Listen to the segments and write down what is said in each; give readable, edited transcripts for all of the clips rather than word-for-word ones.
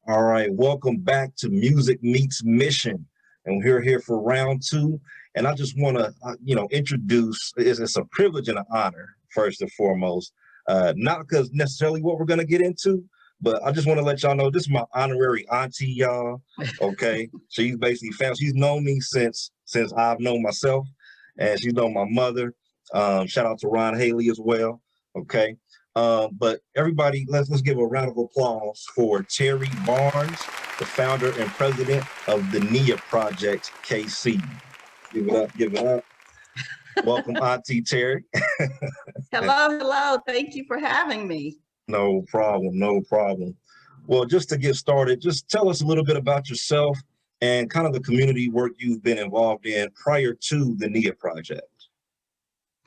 All right, welcome back to Music Meets Mission, and we're here for round two. And I just want to, introduce. It's a privilege and an honor, first and foremost, not because necessarily what we're going to get into, but I just want to let y'all know this is my honorary auntie, y'all. Okay, she's basically family. She's known me since I've known myself, and she's known my mother. Shout out to Ron Haley as well. Okay. But everybody, let's give a round of applause for Terri Barnes, the founder and president of the Nia Project, KC. Give it up, give it up. Welcome, Auntie Terri. Hello. Thank you for having me. No problem, no problem. Well, just to get started, just tell us a little bit about yourself and kind of the community work you've been involved in prior to the Nia Project.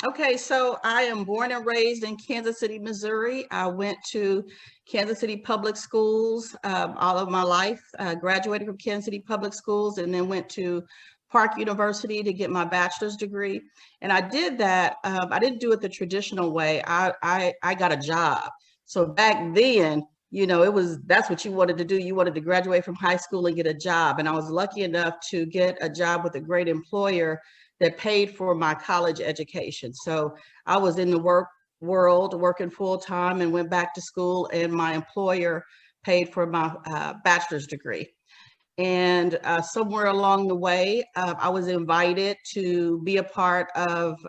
Okay, so I am born and raised in Kansas City, Missouri. I went to Kansas City Public Schools all of my life. I graduated from Kansas City Public Schools and then went to Park University to get my bachelor's degree. And I did that. I didn't do it the traditional way. I got a job. So back then, that's what you wanted to do. You wanted to graduate from high school and get a job. And I was lucky enough to get a job with a great employer that paid for my college education. So I was in the work world working full time and went back to school, and my employer paid for my bachelor's degree. And somewhere along the way, I was invited to be a part of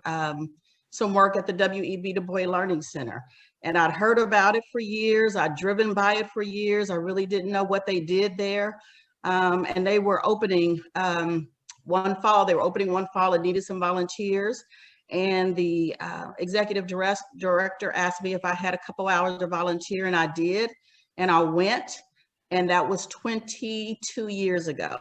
some work at the W.E.B. Du Bois Learning Center. And I'd heard about it for years. I'd driven by it for years. I really didn't know what they did there. And they were opening one fall and needed some volunteers. And the executive director asked me if I had a couple hours to volunteer, and I did. And I went, and that was 22 years ago.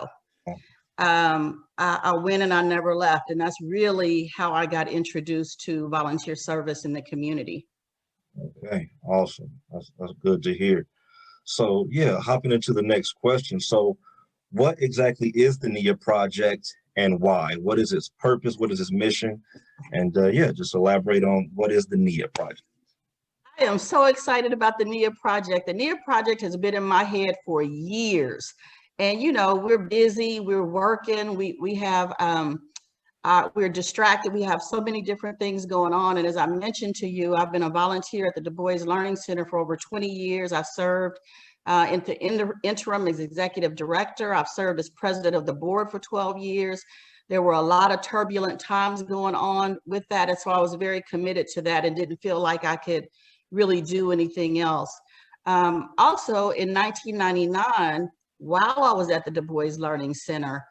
I went and I never left. And that's really how I got introduced to volunteer service in the community. Okay, awesome. That's good to hear. So yeah, hopping into the next question. So what exactly is the Nia Project and why? What is its purpose? What is its mission? And just elaborate on what is the Nia Project. I am so excited about the Nia Project. The Nia Project has been in my head for years. And, we're busy, we're working, we have, we're distracted. We have so many different things going on. And as I mentioned to you, I've been a volunteer at the Du Bois Learning Center for over 20 years. I served in the interim as executive director. I've served as president of the board for 12 years. There were a lot of turbulent times going on with that. And so I was very committed to that and didn't feel like I could really do anything else. Also in 1999, while I was at the Du Bois Learning Center,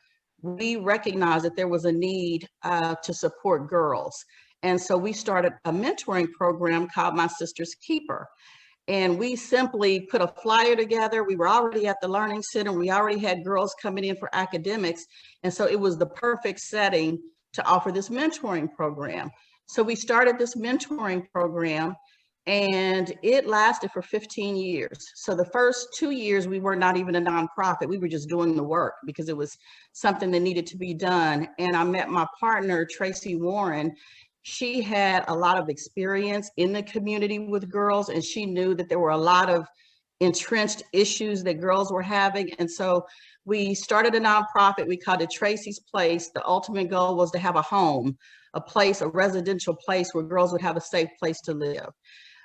we recognized that there was a need to support girls. And so we started a mentoring program called My Sister's Keeper. And we simply put a flyer together. We were already at the Learning Center. We already had girls coming in for academics. And so it was the perfect setting to offer this mentoring program. So we started this mentoring program, and it lasted for 15 years. So the first 2 years, we were not even a nonprofit. We were just doing the work because it was something that needed to be done. And I met my partner, Tracy Warren. She had a lot of experience in the community with girls, and she knew that there were a lot of entrenched issues that girls were having. And so we started a nonprofit. We called it Tracy's Place. The ultimate goal was to have a home, a place, a residential place where girls would have a safe place to live.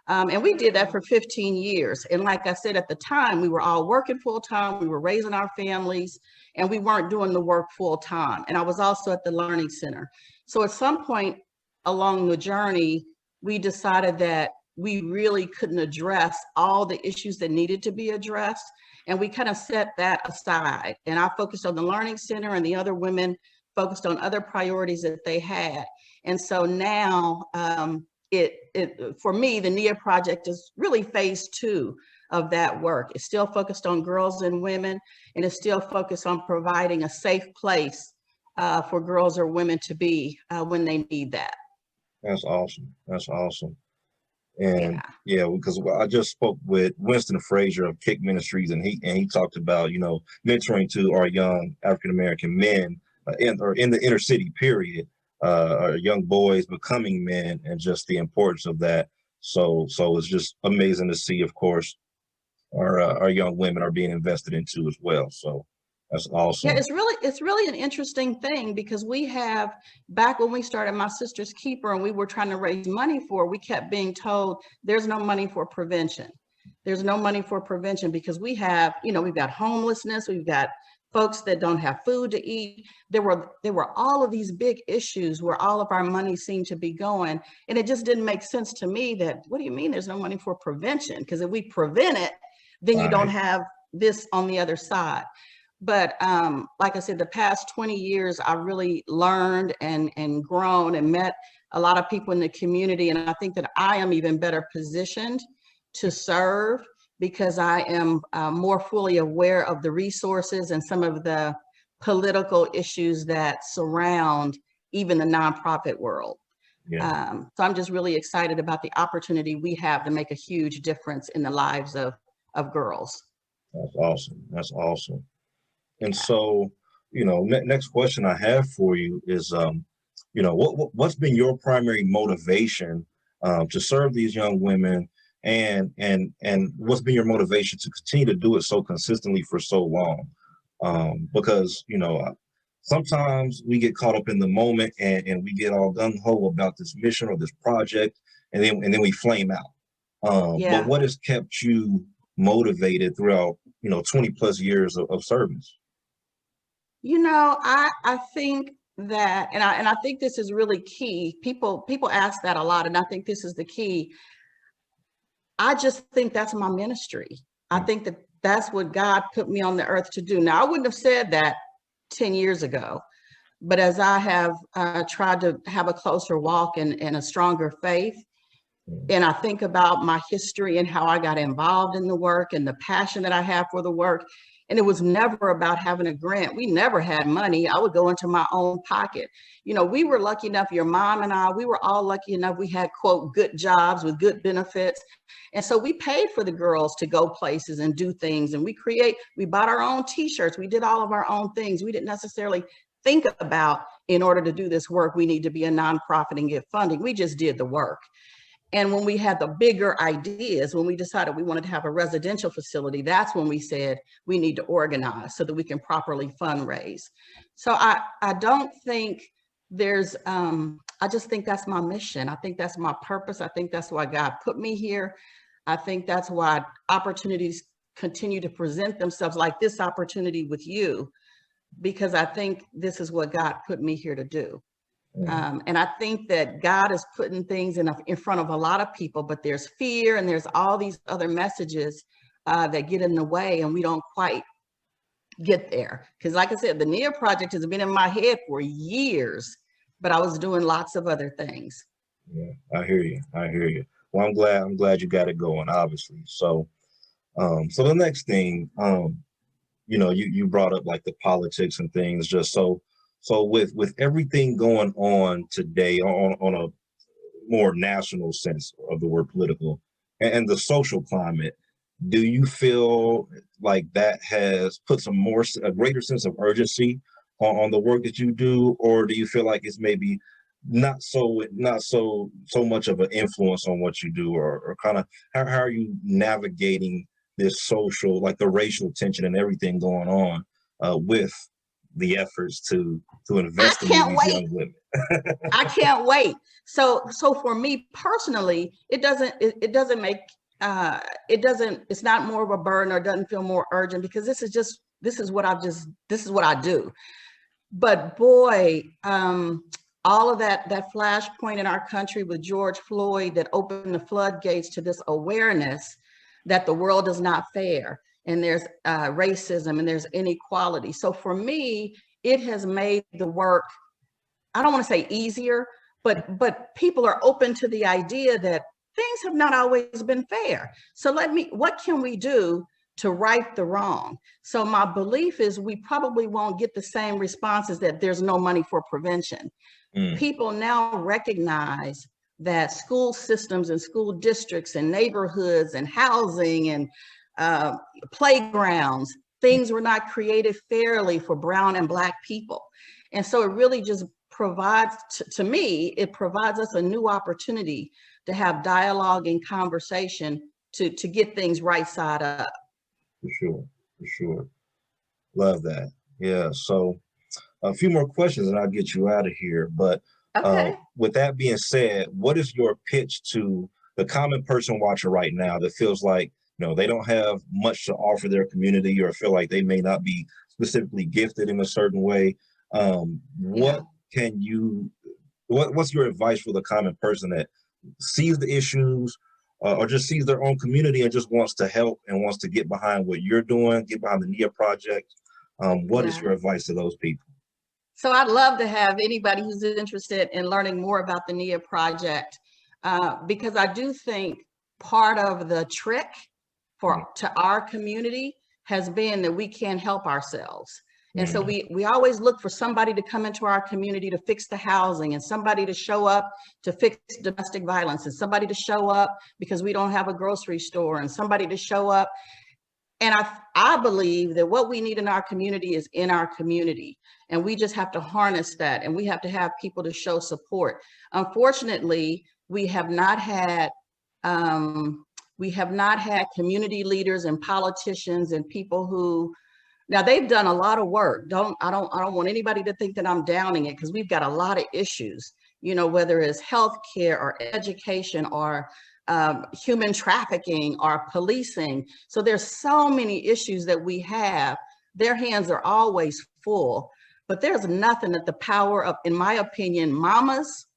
And we did that for 15 years. And like I said, at the time, we were all working full time. We were raising our families, and we weren't doing the work full time. And I was also at the Learning Center. So at some point along the journey, we decided that we really couldn't address all the issues that needed to be addressed. And we kind of set that aside. And I focused on the Learning Center, and the other women focused on other priorities that they had. And so now, for me, the Nia Project is really phase 2 of that work. It's still focused on girls and women, and it's still focused on providing a safe place for girls or women to be when they need that. That's awesome. That's awesome. And because I just spoke with Winston Frazier of Kick Ministries, and he talked about, mentoring to our young African-American men in the inner city period. Our young boys becoming men, and just the importance of that. So it's just amazing to see, of course, our young women are being invested into as well. So that's Yeah, awesome. it's really an interesting thing because we have, back when we started My Sister's Keeper and we were trying to raise money for, we kept being told there's no money for prevention. There's no money for prevention because we have, you know, we've got homelessness, we've got folks that don't have food to eat. There were all of these big issues where all of our money seemed to be going. And it just didn't make sense to me that, what do you mean there's no money for prevention? Because if we prevent it, then you don't Right. have this on the other side. But like I said, the past 20 years, I really learned and grown and met a lot of people in the community. And I think that I am even better positioned to serve because I am more fully aware of the resources and some of the political issues that surround even the nonprofit world. Yeah. So I'm just really excited about the opportunity we have to make a huge difference in the lives of girls. That's awesome. That's awesome. And so, next question I have for you is, what's been your primary motivation to serve these young women, and what's been your motivation to continue to do it so consistently for so long? Because sometimes we get caught up in the moment and we get all gung ho about this mission or this project, and then we flame out. But Yeah. what has kept you motivated throughout 20 plus years of service? You know, I think that, and I think this is really key. People ask that a lot, and I think this is the key. I just think that's my ministry. I think that that's what God put me on the earth to do. Now, I wouldn't have said that 10 years ago, but as I have tried to have a closer walk and a stronger faith, and I think about my history and how I got involved in the work and the passion that I have for the work. And it was never about having a grant. We never had money. I would go into my own pocket. You know, we were lucky enough, your mom and I, we were all lucky enough. We had, quote, good jobs with good benefits. And so we paid for the girls to go places and do things. And we bought our own t-shirts. We did all of our own things. We didn't necessarily think about, in order to do this work, we need to be a nonprofit and get funding. We just did the work. And when we had the bigger ideas, when we decided we wanted to have a residential facility, that's when we said we need to organize so that we can properly fundraise. So I don't think there's, I just think that's my mission. I think that's my purpose. I think that's why God put me here. I think that's why opportunities continue to present themselves, like this opportunity with you, because I think this is what God put me here to do. And I think that God is putting things in front of a lot of people, but there's fear and there's all these other messages that get in the way, and we don't quite get there. Because like I said, the Nia Project has been in my head for years, but I was doing lots of other things. Yeah, I hear you. I hear you. Well, I'm glad you got it going, obviously. So, so the next thing, you brought up like the politics and things, just so with everything going on today on a more national sense of the word political and the social climate, do you feel like that has put a greater sense of urgency on the work that you do, or do you feel like it's maybe not so much of an influence on what you do, or kind of how are you navigating this social, like the racial tension and everything going on with the efforts to I invest in can't these wait. young women? I can't wait. So for me personally, it doesn't make it's not more of a burden or doesn't feel more urgent, because this is what I do. But boy, all of that flashpoint in our country with George Floyd that opened the floodgates to this awareness that the world is not fair and there's racism and there's inequality. So for me, it has made the work, I don't want to say easier, but people are open to the idea that things have not always been fair. So what can we do to right the wrong? So my belief is we probably won't get the same responses that there's no money for prevention. People now recognize that school systems and school districts and neighborhoods and housing and playgrounds, things were not created fairly for brown and Black people. And so it really just provides, to me, it provides us a new opportunity to have dialogue and conversation to get things right side up. For sure, for sure. Love that. Yeah. So a few more questions and I'll get you out of here. But Okay. with that being said, what is your pitch to the common person watching right now that feels like, they don't have much to offer their community or feel like they may not be specifically gifted in a certain way? Yeah. What can you, what's your advice for the common person that sees the issues or just sees their own community and just wants to help and wants to get behind what you're doing, get behind the Nia Project? What is Yeah. your advice to those people? So I'd love to have anybody who's interested in learning more about the Nia Project, because I do think part of the trick to our community has been that we can't help ourselves. And so we always look for somebody to come into our community to fix the housing, and somebody to show up to fix domestic violence, and somebody to show up because we don't have a grocery store, and somebody to show up. And I believe that what we need in our community is in our community, and we just have to harness that, and we have to have people to show support. Unfortunately, we have not had community leaders and politicians and people who, now they've done a lot of work. I don't want anybody to think that I'm downing it, because we've got a lot of issues, whether it's healthcare or education or human trafficking or policing. So there's so many issues that we have. Their hands are always full, but there's nothing that the power of, in my opinion, mamas,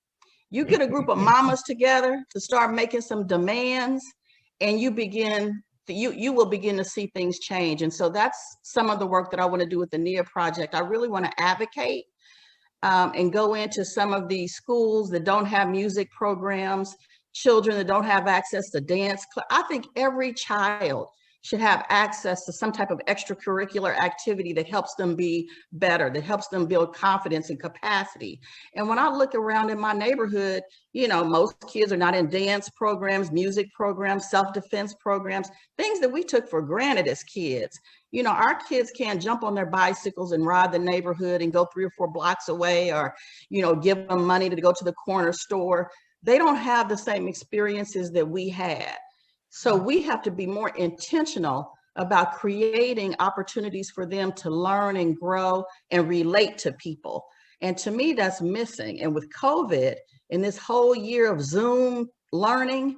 you get a group of mamas together to start making some demands, and you will begin to see things change. And so that's some of the work that I want to do with the Nia Project. I really want to advocate and go into some of these schools that don't have music programs, children that don't have access to dance. I think every child should have access to some type of extracurricular activity that helps them be better, that helps them build confidence and capacity. And when I look around in my neighborhood, most kids are not in dance programs, music programs, self-defense programs, things that we took for granted as kids. Our kids can't jump on their bicycles and ride the neighborhood and go 3 or 4 blocks away, or, give them money to go to the corner store. They don't have the same experiences that we had. So we have to be more intentional about creating opportunities for them to learn and grow and relate to people. And to me, that's missing. And with COVID and this whole year of Zoom learning,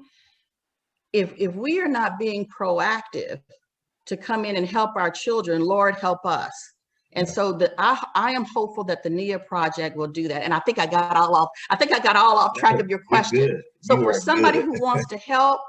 if we are not being proactive to come in and help our children, Lord, help us. And so I am hopeful that the Nia Project will do that. And I think I got all off track of your question. So for somebody who wants to help,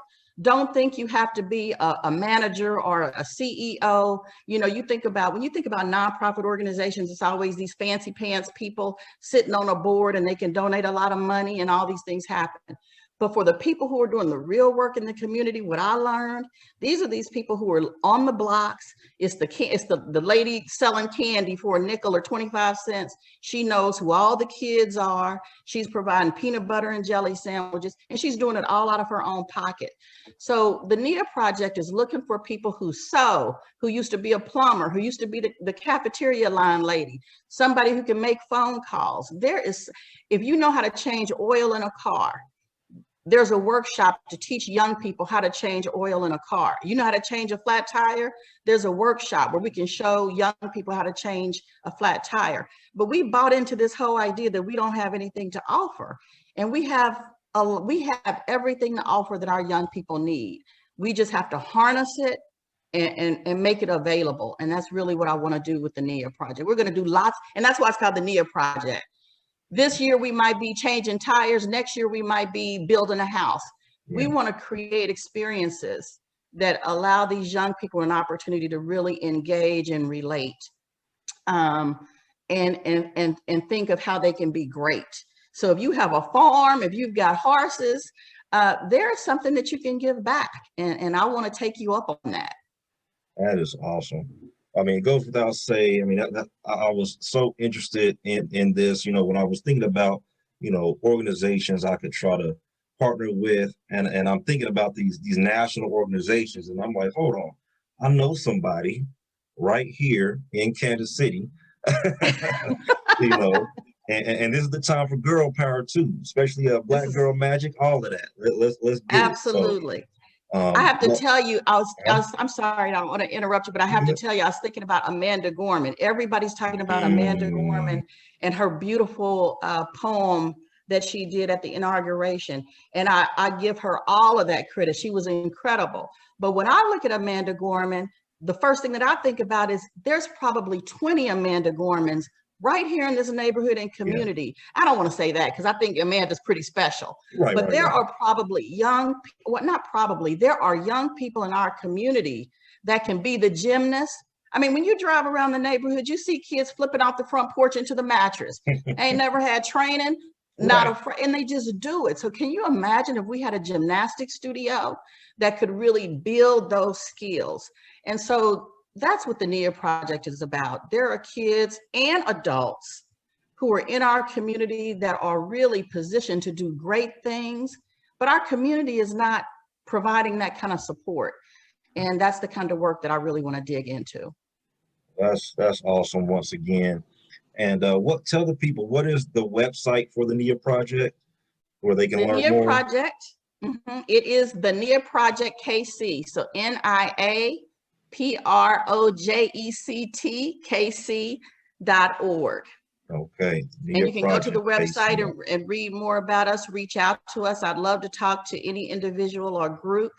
don't think you have to be a manager or a CEO. When you think about nonprofit organizations, it's always these fancy pants people sitting on a board, and they can donate a lot of money and all these things happen. But for the people who are doing the real work in the community, what I learned, these are these people who are on the blocks. It's the lady selling candy for a nickel or 25 cents. She knows who all the kids are. She's providing peanut butter and jelly sandwiches, and she's doing it all out of her own pocket. So the Nia Project is looking for people who sew, who used to be a plumber, who used to be the cafeteria line lady, somebody who can make phone calls. If you know how to change oil in a car, there's a workshop to teach young people how to change oil in a car. You know how to change a flat tire? There's a workshop where we can show young people how to change a flat tire. But we bought into this whole idea that we don't have anything to offer. And we have everything to offer that our young people need. We just have to harness it and make it available. And that's really what I want to do with the Nia Project. We're going to do lots, and that's why it's called the Nia Project. This year we might be changing tires. Next year we might be building a house. Yeah. We want to create experiences that allow these young people an opportunity to really engage and relate, and think of how they can be great. So if you have a farm, if you've got horses, there's something that you can give back, and I want to take you up on that. That is awesome. I mean, it goes without saying. I mean, I was so interested in this, when I was thinking about, organizations I could try to partner with, and I'm thinking about these national organizations, and I'm like, hold on, I know somebody right here in Kansas City, and this is the time for girl power too, especially Black Girl Magic, all of that. Let's do absolutely. it. So, I have to tell you, I'm sorry, I don't want to interrupt you, but I have to tell you, I was thinking about Amanda Gorman. Everybody's talking about Amanda Gorman and her beautiful poem that she did at the inauguration. And I give her all of that credit. She was incredible. But when I look at Amanda Gorman, the first thing that I think about is there's probably 20 Amanda Gormans right here in this neighborhood and community. Yeah. I don't want to say that because I think Amanda's pretty special. But there are probably there are young people in our community that can be the gymnasts. I mean, when you drive around the neighborhood, you see kids flipping off the front porch into the mattress. Ain't never had training, not afraid, and they just do it. So can you imagine if we had a gymnastics studio that could really build those skills? And so that's what the Nia Project is about. There are kids and adults who are in our community that are really positioned to do great things, but our community is not providing that kind of support. And that's the kind of work that I really want to dig into. That's awesome once again. And tell the people, what is the website for the Nia Project where they can learn more? The Nia Project, it is the Nia Project KC. So NIAPROJECT KC.org. Nia and you can go to the website and read more about us, reach out to us. I'd love to talk to any individual or group.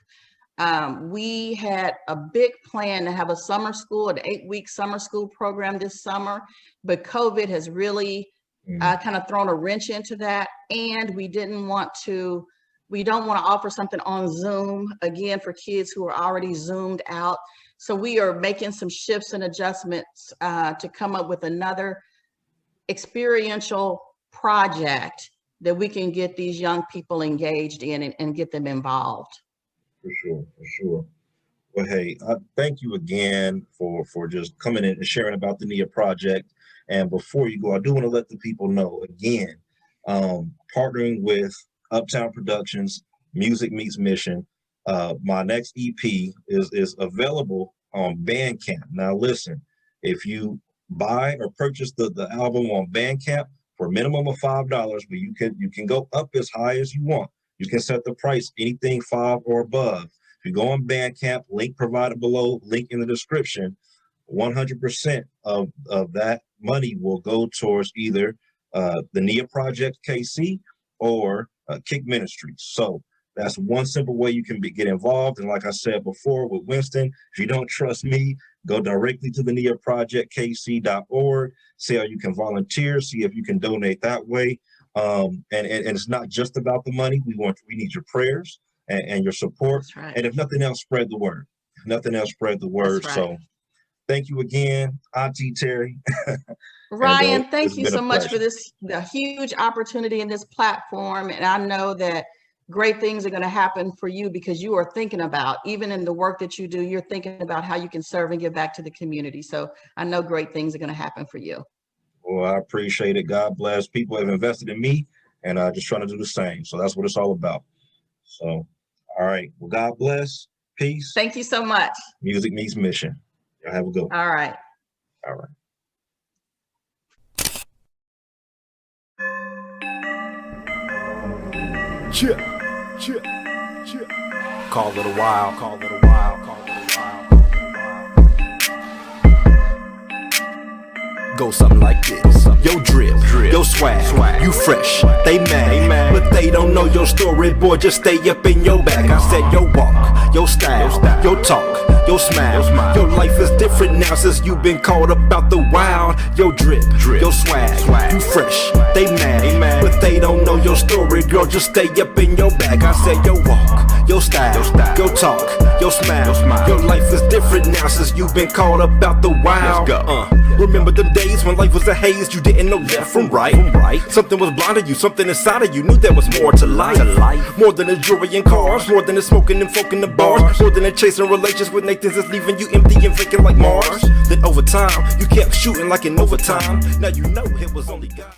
We had a big plan to have a summer school, an 8-week summer school program this summer, but COVID has really kind of thrown a wrench into that. And we don't want to offer something on Zoom again for kids who are already Zoomed out. So we are making some shifts and adjustments to come up with another experiential project that we can get these young people engaged in and get them involved. For sure. Well, hey, thank you again for just coming in and sharing about the Nia Project. And before you go, I do want to let the people know again, partnering with Uptown Productions, Music Meets Mission. My next EP is available on Bandcamp. Now, listen, if you buy or purchase the album on Bandcamp for a minimum of $5, but you can go up as high as you want. You can set the price anything $5 or above. If you go on Bandcamp, link provided below, link in the description, 100% of that money will go towards either the Nia Project KC or Kick Ministries. So that's one simple way you can get involved. And like I said before with Winston, if you don't trust me, go directly to the Nia Project KC.org, see how you can volunteer, see if you can donate that way. And it's not just about the money. We need your prayers and your support. That's right. And if nothing else, spread the word. If nothing else, spread the word. Right. So thank you again, Auntie Terri. Ryan, thank you so much for the huge opportunity in this platform. And I know that great things are going to happen for you because you are thinking about, even in the work that you do, you're thinking about how you can serve and give back to the community. So I know great things are going to happen for you. Well, I appreciate it. God bless. People have invested in me and just trying to do the same. So that's what it's all about. So, all right. Well, God bless. Peace. Thank you so much. Music Meets Mission. Y'all have a good one. All right. All right. Call it a while. Go something like this. Yo drip, yo swag, you fresh, they mad, but they don't know your story, boy, just stay up in your bag. I said yo walk, yo style, yo talk, yo smile, your life is different now since you've been caught about the wild. Yo drip, yo swag, you fresh, they mad, but they don't know your story, girl, just stay up in your bag. I said yo walk, yo style, yo talk, yo smile, your life is different now since you've been caught about the wild. Remember them days when life was a haze, you didn't know left from right. Something was blinding you, something inside of you knew there was more to life. More than the jewelry and cars, more than the smoking and folk in the bars, more than the chasing relations with Nathans that's leaving you empty and vacant like Mars. Then over time, you kept shooting like in overtime. Now you know it was only God.